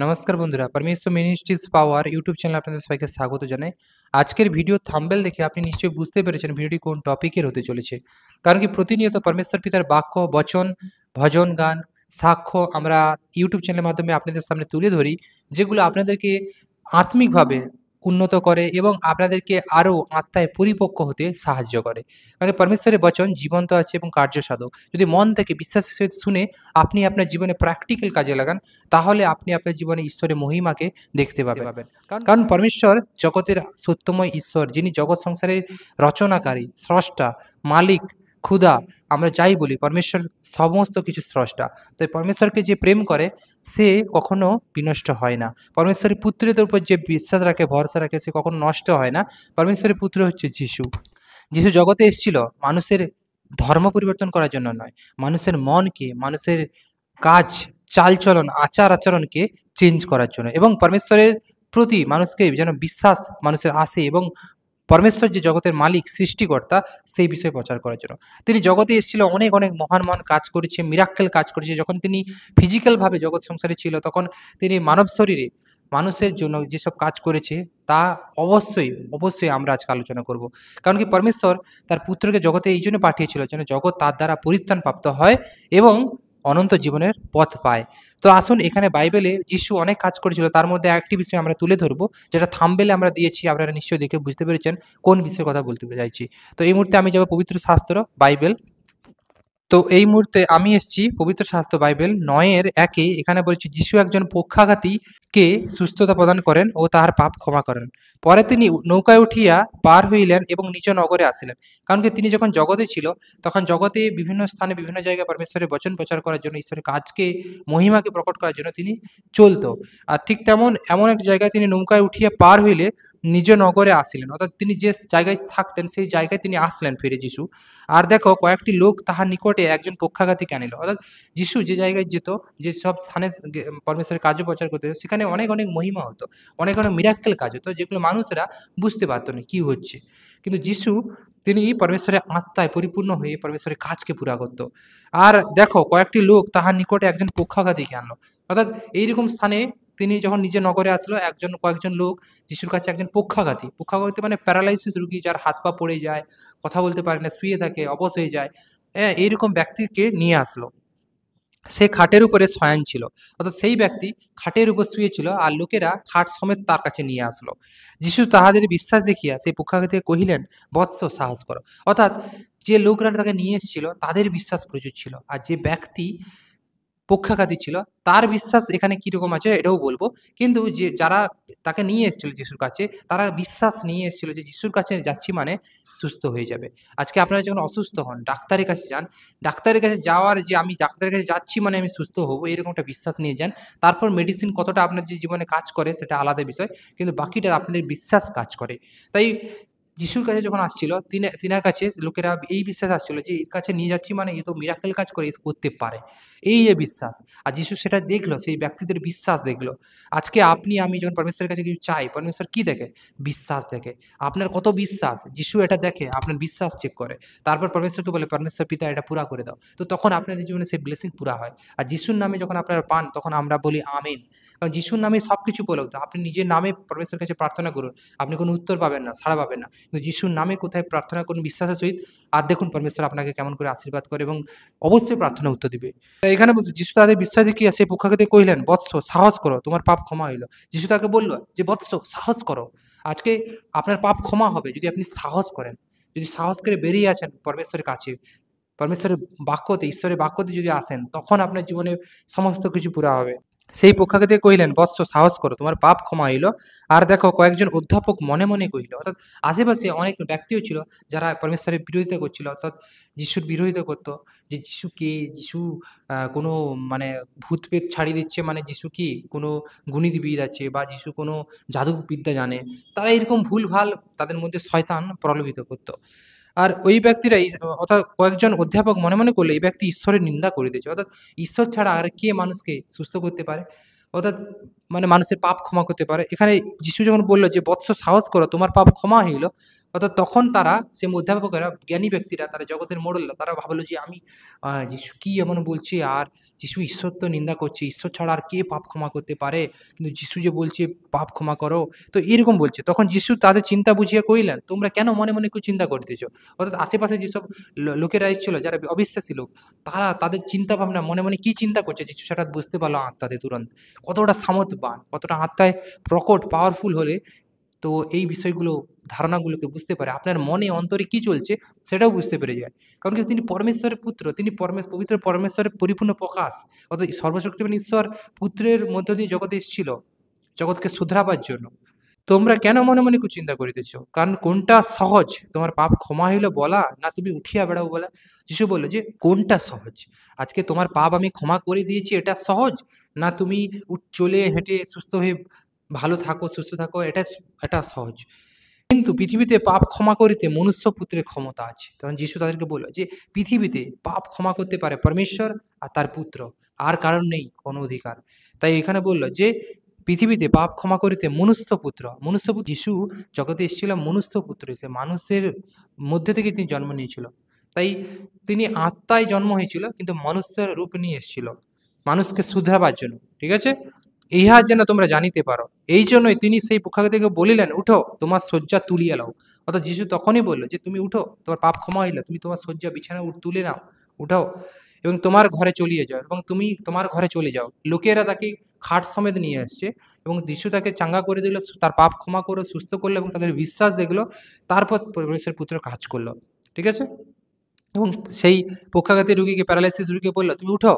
নমস্কার বন্ধুরা, পরমেশ্বর মিনিস্ট্রিজ পাওয়ার ইউটিউব চ্যানেলে আপনাদের সবাইকে স্বাগত জানাই। আজকের ভিডিও থাম্বনেল দেখে আপনি নিশ্চয়ই বুঝতে পেরেছেন ভিডিওটি কোন টপিকের হতে চলেছে। কারণ কি প্রতিনিয়ত পরমেশ্বর পিতার বাক্য, বচন, ভজন গান, সাক্ষ্য আমরা ইউটিউব চ্যানেলের মাধ্যমে আপনাদের সামনে তুলে ধরি, যেগুলো আপনাদেরকে আত্মিকভাবে উন্নত করে এবং আপনাদেরকে আরও আত্মায় পরিপক্ক হতে সাহায্য করে। কারণ পরমেশ্বরের বচন জীবন্ত আছে এবং কার্যসাধক। যদি মন থেকে বিশ্বাসের সহিত শুনে আপনি আপনার জীবনে প্র্যাকটিক্যাল কাজে লাগান, তাহলে আপনি আপনার জীবনে ঈশ্বরের মহিমাকে দেখতে পাবেন। কারণ পরমেশ্বর জগতের সত্যময় ঈশ্বর, যিনি জগৎ সংসারের রচনাকারী, স্রষ্টা, মালিক, ক্ষুধা, আমরা যাই বলি পরমেশ্বর সমস্ত কিছু স্রষ্টা। তাই পরমেশ্বরকে যে প্রেম করে সে কখনো বিনষ্ট হয় না। পরমেশ্বরের পুত্রের উপর যে বিশ্বাস রাখে, ভরসা রাখে, সে কখনো নষ্ট হয় না। পরমেশ্বরের পুত্র হচ্ছে যিশু। যিশু জগতে এসেছিল মানুষের ধর্ম পরিবর্তন করার জন্য নয়, মানুষের মনকে, মানুষের কাজ, চালচলন, আচার-আচরণকে চেঞ্জ করার জন্য এবং পরমেশ্বরের প্রতি মানুষকে যেন বিশ্বাস মানুষের আসে এবং পরমেশ্বর যে জগতের মালিক, সৃষ্টিকর্তা, সেই বিষয়ে প্রচার করার জন্য। তিনি জগতে এসেছিল, অনেক, অনেক মহান, মহান কাজ করেছে, মিরাক্কেল কাজ করেছে। যখন তিনি ফিজিক্যালভাবে জগৎ সংসারে ছিল, তখন তিনি মানব শরীরে মানুষের জন্য যেসব কাজ করেছে, তা অবশ্যই, অবশ্যই আমরা আজকে আলোচনা করব। কারণ কি পরমেশ্বর তার পুত্রকে জগতে এই জন্য পাঠিয়েছিল, যেন জগৎ তার দ্বারা পরিত্রাণ প্রাপ্ত হয় এবং অনন্ত জীবনের পথ পায়। তো আসুন, এখানে বাইবেলে যিশু অনেক কাজ করেছিল, তার মধ্যে একটি বিষয় আমরা তুলে ধরবো, যেটা থাম্বনেলে আমরা দিয়েছি। আপনারা নিশ্চয়ই দেখে বুঝতে পেরেছেন কোন বিষয়ের কথা বলতে চাইছি। তো এই মুহূর্তে আমি যাব পবিত্র শাস্ত্র বাইবেল। তো এই মুহূর্তে আমি এসেছি পবিত্র শাস্ত্র বাইবেল ৯-১-এ। এখানে বলছি, যিশু একজন পক্ষাঘাতীকে সুস্থতা প্রদান করেন ও তাহার পাপ ক্ষমা করেন। পরে তিনি নৌকায় উঠিয়া পার হইলেন এবং নিজ নগরে আসিলেন। কারণ কি তিনি যখন জগতে ছিল, তখন জগতে বিভিন্ন স্থানে বিভিন্ন জায়গায় পরমেশ্বরের বচন প্রচার করার জন্য, ঈশ্বরের কাজকে, মহিমাকে প্রকট করার জন্য তিনি চলতো। আর ঠিক তেমন এমন এক জায়গায় তিনি নৌকায় উঠিয়া পার হইলে নিজ নগরে আসিলেন, অর্থাৎ তিনি যে জায়গায় থাকতেন সেই জায়গায় তিনি আসলেন ফিরে যিশু। আর দেখো, কয়েকটি লোক তাহার নিকটে একজন পক্ষাঘাতীকে আনিল। অর্থাৎ যিশু যে জায়গায় যেত, যেসব স্থানে পরমেশ্বরের কার্য প্রচার করতে যেত, সেখানে অনেক, অনেক মহিমা হতো, অনেক, অনেক মিরাক্কেল কাজ হতো, যেগুলো মানুষেরা বুঝতে পারত না কি হচ্ছে। কিন্তু যিশু, তিনি পরমেশ্বরের আত্মায় পরিপূর্ণ হয়ে পরমেশ্বরের কাজকে পুরা করত। আর দেখো, কয়েকটি লোক তাহার নিকটে একজন পক্ষাঘাতীকে আনলো। অর্থাৎ এইরকম স্থানে তিনি যখন নিজের নগরে আসলো, কয়েকজন লোক যিশুর কাছে একজন পক্ষাঘাতী, পক্ষাঘাতী মানে প্যারালাইসিস রোগী, যার হাত পা পড়ে যায়, কথা বলতে পারে না, শুয়ে থাকে, অবশ হয়ে যায়। হ্যাঁ, এইরকম ব্যক্তিকে নিয়ে আসলো। সে খাটের উপরে শয়ান ছিল। অর্থাৎ সেই ব্যক্তি খাটের উপর শুয়েছিল, আর লোকেরা খাট সমেত তার কাছে নিয়ে আসলো। যিশু তাহাদের বিশ্বাস দেখিয়া সেই পক্ষাঘাতীকে কহিলেন, বৎস, সাহস করো। অর্থাৎ যে লোকরা তাকে নিয়ে এসেছিল তাদের বিশ্বাস প্রচুর ছিল, আর যে ব্যক্তি পক্ষাঘাতী ছিল তার বিশ্বাস এখানে কিরকম আছে এটাও বলবো। কিন্তু যারা তাকে নিয়ে এসেছিল যিশুর কাছে, তারা বিশ্বাস নিয়ে এসেছিল যে যিশুর কাছে যাচ্ছি মানে সুস্থ হয়ে যাবে। আজকে আপনারা যখন অসুস্থ হন, ডাক্তারের কাছে যান, ডাক্তারের কাছে যাওয়ার যে আমি ডাক্তারের কাছে যাচ্ছি মানে আমি সুস্থ হবো, এরকম একটা বিশ্বাস নিয়ে যান। তারপর মেডিসিন কতটা আপনার যে জীবনে কাজ করে সেটা আলাদা বিষয়, কিন্তু বাকিটা আপনাদের বিশ্বাস কাজ করে। তাই যিশুর কাছে যখন আসছিল, তিনার কাছে লোকেরা এই বিশ্বাস আসছিল যে এর কাছে নিয়ে যাচ্ছি মানে এ তো মিরাকেল কাজ করে, এ করতে পারে, এই যে বিশ্বাস। আর যিশু সেটা দেখলো, সেই ব্যক্তিদের বিশ্বাস দেখলো। আজকে আপনি আমি যখন পরমেশ্বরের কাছে কিছু চাই, পরমেশ্বর কি দেখে? বিশ্বাস দেখে। আপনার কত বিশ্বাস, যিশু এটা দেখে, আপনার বিশ্বাস চেক করে। তারপর পরমেশ্বরকে বলে, পরমেশ্বর পিতা এটা পুরা করে দাও। তো তখন আপনাদের জীবনে সেই ব্লেসিং পুরা হয়। আর যিশুর নামে যখন আপনারা পান, তখন আমরা বলি আমিন। কারণ যিশুর নামে সবকিছু উপলব্ধ। আপনি নিজের নামে পরমেশ্বরের কাছে প্রার্থনা করুন, আপনি কোনো উত্তর পাবেন না, সাড়া পাবেন না। কিন্তু যিশুর নামে কোথায় প্রার্থনা করুন বিশ্বাসের সহিত, আর দেখুন পরমেশ্বর আপনাকে কেমন করে আশীর্বাদ করে এবং অবশ্যই প্রার্থনা উত্তর দিবে। তাই এখানে বলছে, যিশু তাদের বিশ্বাস দেখিয়া সেই পক্ষাঘাতীকে কহিলেন, বৎস, সাহস করো, তোমার পাপ ক্ষমা হইল। যিশু তাকে বলল যে, বৎস, সাহস করো। আজকে আপনার পাপ ক্ষমা হবে যদি আপনি সাহস করেন, যদি সাহস করে বেরিয়ে আসেন পরমেশ্বরের কাছে, পরমেশ্বরের বাক্যতে, ঈশ্বরের বাক্যতে যদি আসেন, তখন আপনার জীবনে সমস্ত কিছু পুরা হবে। সেই পক্ষাঘাতীকে কহিলেন, বৎস, সাহস করো, তোমার পাপ ক্ষমা হইল। আর দেখো, কয়েকজন অধ্যাপক মনে মনে কহিল, অর্থাৎ আশেপাশে অনেক ব্যক্তিও ছিল যারা পরমেশ্বরের বিরোধিতা করছিল, অর্থাৎ যিশুর বিরোধিতা করতো, যে যিশু কে, যিশু কোনো মানে ভূত পেত ছাড়িয়ে দিচ্ছে, মানে যিশু কি কোনো গণিতবিদ আছে, বা যিশু কোনো জাদুবিদ্যা জানে। তারা এরকম ভুলভাল তাদের মধ্যে শয়তান প্রলোভিত করতো। আর ওই ব্যক্তিরাই, অর্থাৎ কয়েকজন অধ্যাপক মনে মনে করলে এই ব্যক্তি ঈশ্বরের নিন্দা করিতেছে। অর্থাৎ ঈশ্বর ছাড়া আর কে মানুষকে সুস্থ করতে পারে? অর্থাৎ মানে মানুষের পাপ ক্ষমা করতে পারে? এখানে যিশু যখন বলল যে, বৎস, সাহস করো, তোমার পাপ ক্ষমা হইল। অর্থাৎ তখন তারা সেই অধ্যাপকেরা, জ্ঞানী ব্যক্তিরা, তারা জগতের মোড়লরা তারা ভাবলো যে আমি যিশু কি এমন বলছে, আর যিশু ঈশ্বর তো নিন্দা করছে। ঈশ্বর ছাড়া আর কে পাপ ক্ষমা করতে পারে? কিন্তু যিশু যে বলছে পাপ ক্ষমা করো। তো এরকম বলছে। তখন যিশু তাদের চিন্তা বুঝিয়ে কইলেন, তোমরা কেন মনে, মনে চিন্তা করিতেছ? অর্থাৎ আশেপাশে যেসব লোকেরা এসেছিল যারা অবিশ্বাসী লোক, তারা তাদের চিন্তা ভাবনা মনে, মনে কি চিন্তা করছে যিশু সেটা বুঝতে পারল আত্মাতে তুরন্ত। কতটা সামর্থ্যবান, কতটা আত্মায় প্রকট পাওয়ারফুল হলে তো এই বিষয়গুলো, ধারণাগুলোকে বুঝতে পারে। আপনার মনে অন্তরে কি চলছে সেটাও বুঝতে পেরে যায়। কারণ কি তিনি পরমেশ্বরের পুত্র, তিনি পবিত্র পরমেশ্বরের পরিপূর্ণ প্রকাশ। অর্থাৎ সর্বশক্তিমান ঈশ্বর পুত্রের মধ্য দিয়ে জগতে এসেছিল, জগৎকে শুধরাবার জন্য। তোমরা কেন মনে, মনে কুচিন্তা করিতেছ? কারণ কোনটা সহজ? তোমার পাপ ক্ষমা হইল বলা, না তুমি উঠিয়া বেড়াও বলা? যিশু বলল যে, "কোনটা সহজ? আজকে তোমার পাপ আমি ক্ষমা করে দিয়েছি, এটা সহজ? না তুমি চলে হেঁটে সুস্থ হয়ে ভালো থাকো, সুস্থ থাকো, এটা সহজ।" কিন্তু পৃথিবীতে পাপ ক্ষমা করিতে মনুষ্যপুত্রের ক্ষমতা আছে। তখন যিশু তাদেরকে বলল যে, "পৃথিবীতে পাপ ক্ষমা করতে পারে পরমেশ্বর আর তার পুত্র। আর কারোর নেই কোনো অধিকার।" তাই এখানে বলল যে, পৃথিবীতে পাপ ক্ষমা করিতে মনুষ্যপুত্র যিশু জগতে এসেছিল মনুষ্যপুত্র হিসেবে। মানুষের মধ্যে থেকে তিনি জন্ম নিয়েছিল। তাই তিনি আত্মায় জন্ম হয়েছিল কিন্তু মনুষ্যের রূপ নিয়ে এসেছিল। মানুষকে শুধরাবার জন্য। ঠিক আছে? ইহা যেন তোমরা জানিতে পারো। এইজন্যই তিনি সেই পক্ষাগতিকে বলিলেন, "উঠো, তোমার শয্যা তুলিয়া লও।" অর্থাৎ যিশু তখনই বলল যে, "তুমি উঠো, তোমার পাপ ক্ষমা হইল। তুমি তোমার শয্যা বিছানা তুলে নাও, উঠাও এবং তোমার ঘরে চলিয়ে যাও এবং তুমি তোমার ঘরে চলে যাও।" লোকেরা তাকে খাট সমেত নিয়ে আসছে এবং যিশু তাকে চাঙ্গা করে দিল, তার পাপ ক্ষমা করে সুস্থ করল এবং তাদের বিশ্বাস দেখলো। তারপর পরমেশ্বরের পুত্র কাজ করল। ঠিক আছে? এবং সেই পক্ষাঘাতী রোগীকে, প্যারালাইসিস রোগীকে বলল, "তুমি উঠো,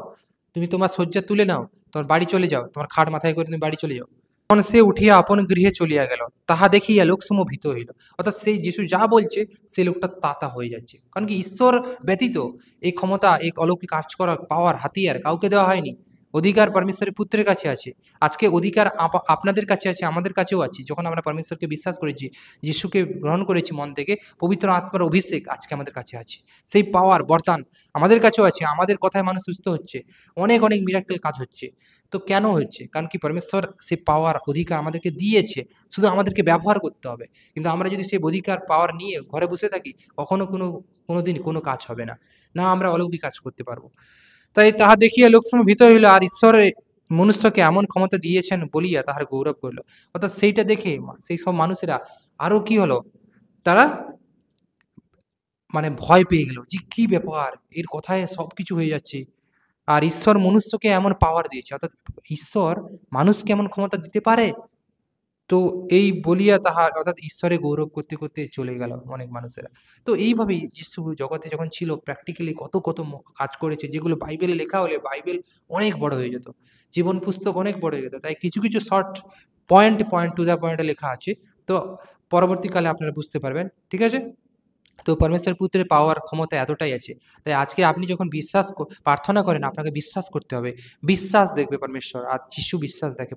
তুমি তোমার শয্যা তুলে নাও, তোমার বাড়ি চলে যাও, তোমার খাট মাথায় করে তুমি বাড়ি চলে যাও।" তখন সে উঠিয়া আপন গৃহে চলিয়া গেল। তাহা দেখিয়া লোকসমূহ ভীত হইল। অর্থাৎ সেই যিশু যা বলছে সেই লোকটা তা হয়ে যাচ্ছে। কারণ কি ঈশ্বর ব্যতীত এই ক্ষমতা, এই অলৌকিক কাজ করার পাওয়ার, হাতিয়ার কাউকে দেওয়া হয়নি। অধিকার পরমেশ্বরের পুত্রের কাছে আছে। আজকে অধিকার আপনাদের কাছে আছে, আমাদের কাছেও আছে। যখন আমরা পরমেশ্বরকে বিশ্বাস করেছি, যিশুকে গ্রহণ করেছি মন থেকে, পবিত্র আত্মার অভিষেক আজকে আমাদের কাছে আছে। সেই পাওয়ার, বরদান আমাদের কাছেও আছে। আমাদের কথায় মানুষ সুস্থ হচ্ছে। অনেক, অনেক মিরাকেল কাজ হচ্ছে। তো কেন হচ্ছে? কারণ কি পরমেশ্বর সে পাওয়ার, অধিকার আমাদেরকে দিয়েছে। শুধু আমাদেরকে ব্যবহার করতে হবে। কিন্তু আমরা যদি সেই অধিকার, পাওয়ার নিয়ে ঘরে বসে থাকি, কখনো কোনোদিন কোনো কাজ হবে না। না আমরা অলৌকিক কাজ করতে পারব। তাই তাহা দেখিয়া লোকসমূহ ভীত হইল, আর ঈশ্বর মনুষ্যকে এমন ক্ষমতা দিয়েছেন বলিয়া তাহার গৌরব করিল। অর্থাৎ সেইটা দেখে সেই সব মানুষেরা আরো কি হলো? তারা মানে ভয় পেয়ে গেল যে, "কি ব্যাপার? এর কথায় সবকিছু হয়ে যাচ্ছে।" আর ঈশ্বর মনুষ্যকে এমন পাওয়ার দিয়েছে। অর্থাৎ ঈশ্বর মানুষকে এমন ক্ষমতা দিতে পারে? তো এই বলিয়া তাহার, অর্থাৎ ঈশ্বরে গৌরব করতে, করতে চলে গেল অনেক মানুষেরা। তো এইভাবেই যিশু জগতে যখন ছিল প্র্যাকটিক্যালি কত, কত কাজ করেছে যেগুলো বাইবেলে লেখা হলে বাইবেল অনেক বড় হয়ে যেত। জীবন পুস্তক অনেক বড় হয়ে যেত। তাই কিছু, কিছু short point to the point এ লেখা আছে। তো পরবর্তীকালে আপনারা বুঝতে পারবেন। ঠিক আছে? তো পরমেশ্বর পুত্রের পাওয়ার ক্ষমতা এতটাই আছে। তাই আজকে আপনি যখন প্রার্থনা করেন, আপনাকে বিশ্বাস করতে হবে। বিশ্বাস দেখবে পরমেশ্বর। আর যিশু বিশ্বাস দেখে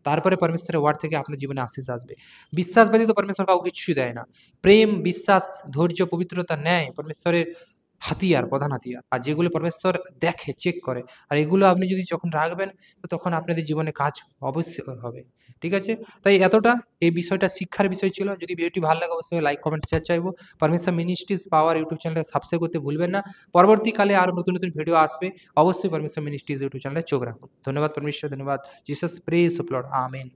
তারপরে পরমেশ্বরের ওয়ার্ড থেকে আপনার জীবনে আশীষ আসবে। বিশ্বাস ব্যতীত পরমেশ্বর কাউকে কিচ্ছুই দেয় না। প্রেম, বিশ্বাস, ধৈর্য, পবিত্রতা, ন্যায় পরমেশ্বরের হাতিয়ার, প্রধান হাতিয়ার। আর যেগুলো পরমেশ্বর দেখে, চেক করে। আর এগুলো আপনি যদি যখন রাখবেন, তো তখন আপনাদের জীবনে কাজ অবশ্যই হবে। ঠিক আছে? তাই এতটা এই বিষয়টা শিক্ষার বিষয় ছিল। যদি ভিডিওটি ভালো লাগে অবশ্যই লাইক, কমেন্ট, শেয়ার চাইবো। পারমিশন মিনিস্ট্রিজ পাওয়ার ইউটিউব চ্যানেলটা সাবস্ক্রাইব করতে ভুলবেন না। পরবর্তীকালে আরো নতুন, নতুন ভিডিও আসবে। অবশ্যই পারমিশন মিনিস্ট্রিজ ইউটিউব চ্যানেলে চোখ রাখুন। ধন্যবাদ পরমেশ্বর, ধন্যবাদ। Jesus praise the Lord. Amen.